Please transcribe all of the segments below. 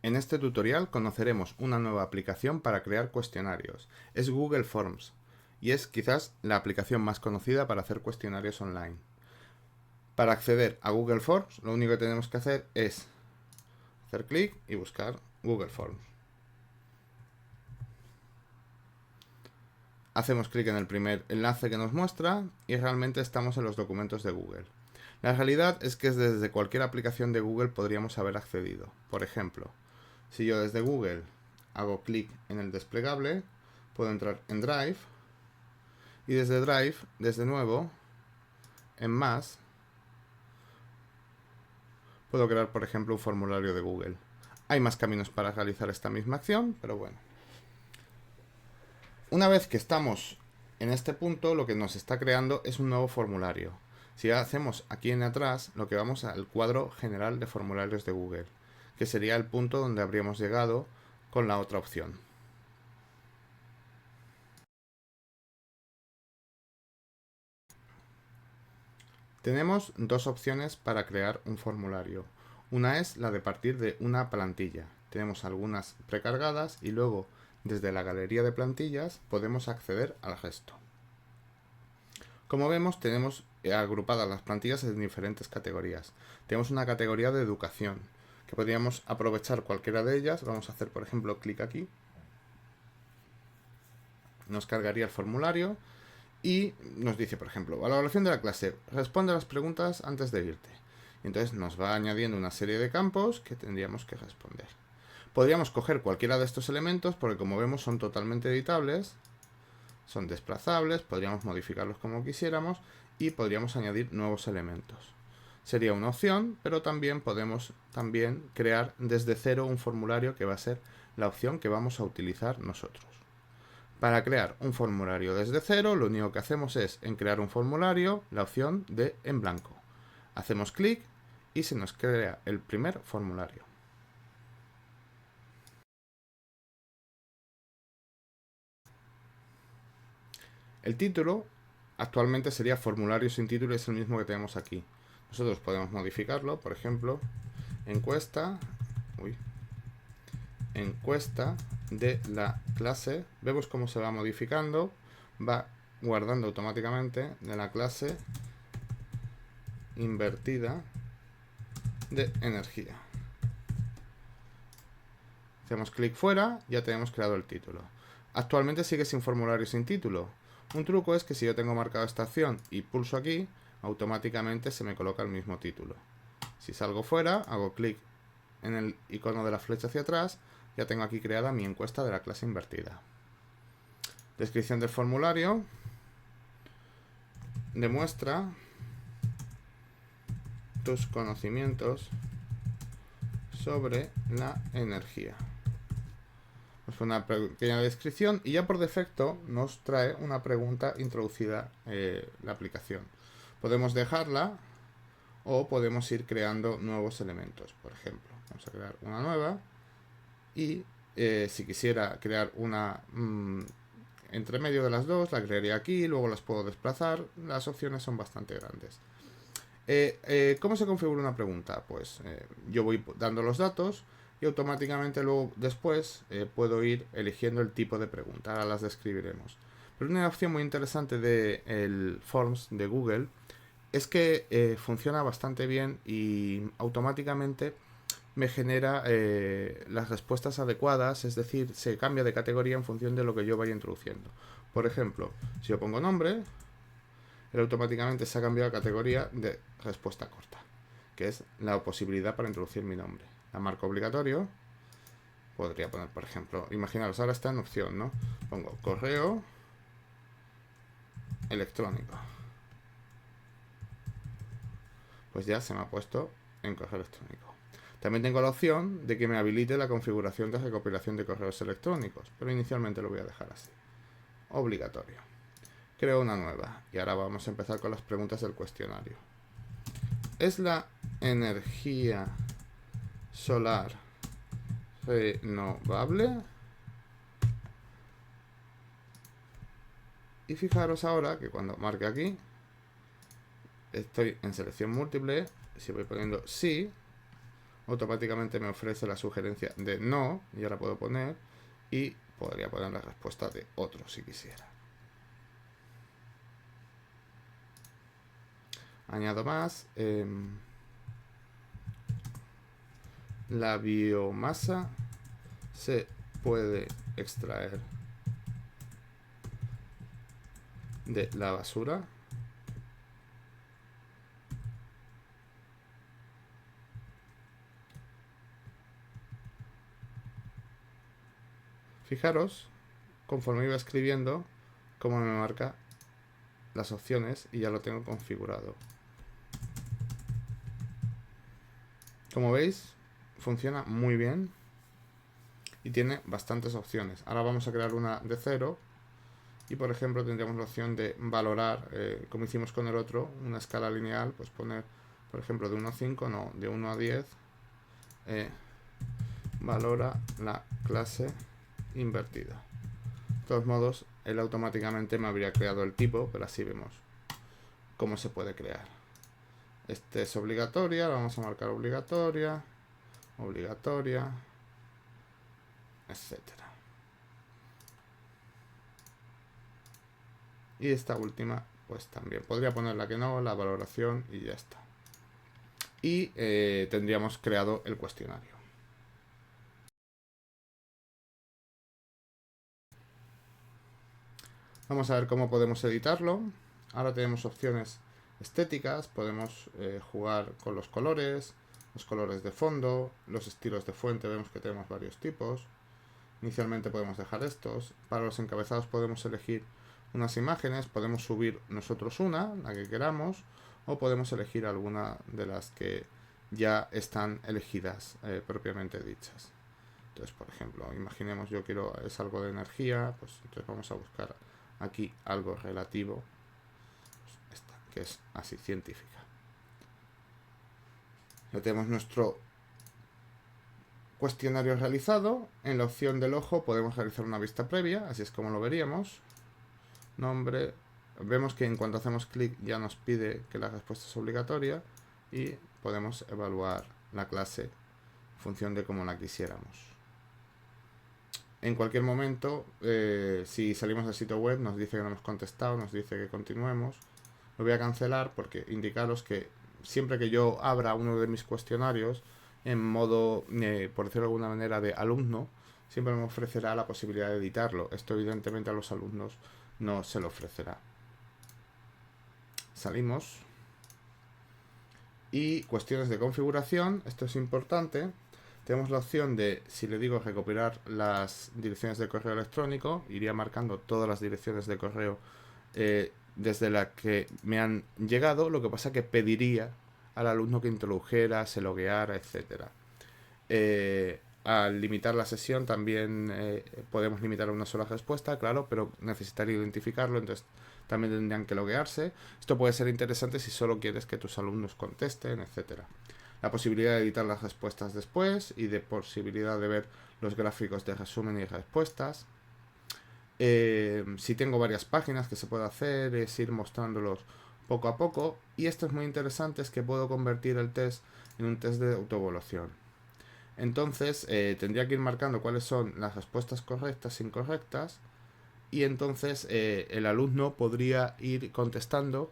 En este tutorial conoceremos una nueva aplicación para crear cuestionarios. Es Google Forms y es quizás la aplicación más conocida para hacer cuestionarios online. Para acceder a Google Forms, lo único que tenemos que hacer es hacer clic y buscar Google Forms. Hacemos clic en el primer enlace que nos muestra y realmente estamos en los documentos de Google. La realidad es que desde cualquier aplicación de Google podríamos haber accedido. Por ejemplo, si yo desde Google hago clic en el desplegable, puedo entrar en Drive y desde Drive, desde nuevo, en Más, puedo crear, por ejemplo, un formulario de Google. Hay más caminos para realizar esta misma acción, pero bueno. Una vez que estamos en este punto, lo que nos está creando es un nuevo formulario. Si hacemos aquí en atrás, lo que vamos al cuadro general de formularios de Google, que sería el punto donde habríamos llegado con la otra opción. Tenemos dos opciones para crear un formulario. Una es la de partir de una plantilla. Tenemos algunas precargadas y luego desde la galería de plantillas podemos acceder al resto. Como vemos, tenemos agrupadas las plantillas en diferentes categorías. Tenemos una categoría de educación, que podríamos aprovechar cualquiera de ellas. Vamos a hacer, por ejemplo, clic aquí. Nos cargaría el formulario y nos dice, por ejemplo, valoración de la clase. Responde a las preguntas antes de irte. Y entonces nos va añadiendo una serie de campos que tendríamos que responder. Podríamos coger cualquiera de estos elementos porque, como vemos, son totalmente editables. Son desplazables, podríamos modificarlos como quisiéramos y podríamos añadir nuevos elementos. Sería una opción, pero también podemos crear desde cero un formulario que va a ser la opción que vamos a utilizar nosotros. Para crear un formulario desde cero, lo único que hacemos es, en crear un formulario, la opción de en blanco. Hacemos clic y se nos crea el primer formulario. El título actualmente sería formulario sin título y es el mismo que tenemos aquí. Nosotros podemos modificarlo, por ejemplo, encuesta de la clase. Vemos cómo se va modificando, va guardando automáticamente de la clase invertida de energía. Hacemos clic fuera, ya tenemos creado el título. Actualmente sigue sin formulario sin título. Un truco es que si yo tengo marcado esta acción y pulso aquí, automáticamente se me coloca el mismo título. Si salgo fuera, hago clic en el icono de la flecha hacia atrás, ya tengo aquí creada mi encuesta de la clase invertida. Descripción del formulario. Demuestra tus conocimientos sobre la energía. Nos pone una pequeña descripción y ya por defecto nos trae una pregunta introducida la aplicación. Podemos dejarla o podemos ir creando nuevos elementos. Por ejemplo, vamos a crear una nueva y si quisiera crear una entre medio de las dos, la crearía aquí, luego las puedo desplazar. Las opciones son bastante grandes. ¿Cómo se configura una pregunta? Pues yo voy dando los datos y automáticamente luego después puedo ir eligiendo el tipo de pregunta. Ahora las describiremos. Pero una opción muy interesante del Forms de Google es que funciona bastante bien y automáticamente me genera las respuestas adecuadas, es decir, se cambia de categoría en función de lo que yo vaya introduciendo. Por ejemplo, si yo pongo nombre, él automáticamente se ha cambiado a categoría de respuesta corta, que es la posibilidad para introducir mi nombre. La marco obligatorio. Podría poner, por ejemplo, imaginaros, ahora está en opción, ¿no? Pongo correo electrónico. Pues ya se me ha puesto en correo electrónico. También tengo la opción de que me habilite la configuración de recopilación de correos electrónicos, pero inicialmente lo voy a dejar así. Obligatorio. Creo una nueva y ahora vamos a empezar con las preguntas del cuestionario. ¿Es la energía solar renovable? Y fijaros ahora que cuando marque aquí, estoy en selección múltiple, si voy poniendo sí, automáticamente me ofrece la sugerencia de no, y ahora puedo poner, y podría poner la respuesta de otro si quisiera. Añado más. La biomasa se puede extraer de la basura. Fijaros, conforme iba escribiendo, cómo me marca las opciones y ya lo tengo configurado. Como veis, funciona muy bien y tiene bastantes opciones. Ahora vamos a crear una de 0 y, por ejemplo, tendríamos la opción de valorar, como hicimos con el otro, una escala lineal, pues poner, por ejemplo, de 1 a 5, no, de 1 a 10, valora la clase invertida. De todos modos, él automáticamente me habría creado el tipo, pero así vemos cómo se puede crear. Este es obligatoria, la vamos a marcar obligatoria, obligatoria, etcétera. Y esta última, pues también podría ponerla que no, la valoración y ya está. Y tendríamos creado el cuestionario. Vamos a ver cómo podemos editarlo. Ahora tenemos opciones estéticas, podemos jugar con los colores de fondo, los estilos de fuente, vemos que tenemos varios tipos. Inicialmente podemos dejar estos. Para los encabezados podemos elegir unas imágenes, podemos subir nosotros una, la que queramos, o podemos elegir alguna de las que ya están elegidas propiamente dichas. Entonces, por ejemplo, imaginemos yo quiero, es algo de energía, pues entonces vamos a buscar aquí algo relativo, pues esta, que es así, científica. Ya tenemos nuestro cuestionario realizado. En la opción del ojo podemos realizar una vista previa, así es como lo veríamos. Nombre. Vemos que en cuanto hacemos clic ya nos pide que la respuesta es obligatoria y podemos evaluar la clase en función de cómo la quisiéramos. En cualquier momento, si salimos del sitio web, nos dice que no hemos contestado, nos dice que continuemos. Lo voy a cancelar porque indicaros que siempre que yo abra uno de mis cuestionarios en modo, por decirlo de alguna manera, de alumno, siempre me ofrecerá la posibilidad de editarlo. Esto evidentemente a los alumnos no se lo ofrecerá. Salimos. Y cuestiones de configuración, esto es importante. Tenemos la opción de, si le digo recopilar las direcciones de correo electrónico, iría marcando todas las direcciones de correo desde las que me han llegado. Lo que pasa que pediría al alumno que introdujera, se logueara, etc. Al limitar la sesión también podemos limitar a una sola respuesta, claro, pero necesitaría identificarlo, entonces también tendrían que loguearse. Esto puede ser interesante si solo quieres que tus alumnos contesten, etcétera. La posibilidad de editar las respuestas después y de posibilidad de ver los gráficos de resumen y respuestas. Si tengo varias páginas que se puede hacer es ir mostrándolos poco a poco. Y esto es muy interesante, es que puedo convertir el test en un test de autoevaluación. Entonces tendría que ir marcando cuáles son las respuestas correctas e incorrectas. Y entonces el alumno podría ir contestando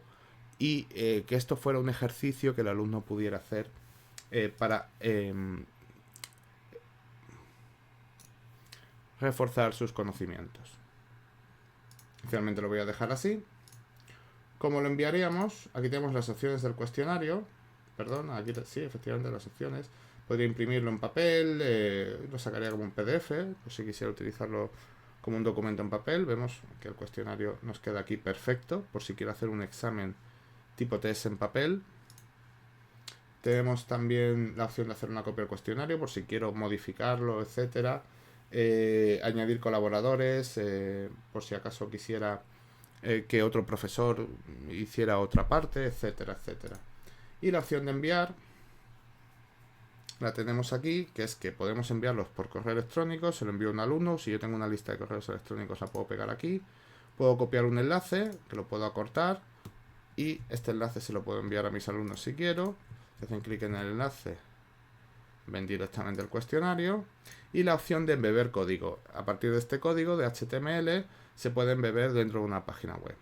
y que esto fuera un ejercicio que el alumno pudiera hacer para reforzar sus conocimientos. Inicialmente lo voy a dejar así. ¿Cómo lo enviaríamos? Aquí tenemos las opciones del cuestionario. Perdón, aquí sí, efectivamente las opciones. Podría imprimirlo en papel, lo sacaría como un PDF, pues si quisiera utilizarlo como un documento en papel. Vemos que el cuestionario nos queda aquí perfecto, por si quiero hacer un examen tipo test en papel. Tenemos también la opción de hacer una copia del cuestionario, por si quiero modificarlo, etcétera. Añadir colaboradores, por si acaso quisiera que otro profesor hiciera otra parte, etcétera, etcétera. Y la opción de enviar la tenemos aquí, que es que podemos enviarlos por correo electrónico. Se lo envío a un alumno. Si yo tengo una lista de correos electrónicos, la puedo pegar aquí. Puedo copiar un enlace, que lo puedo acortar, y este enlace se lo puedo enviar a mis alumnos si quiero. Hacen clic en el enlace ven directamente el cuestionario, y la opción de embeber código. A partir de este código de HTML se puede embeber dentro de una página web.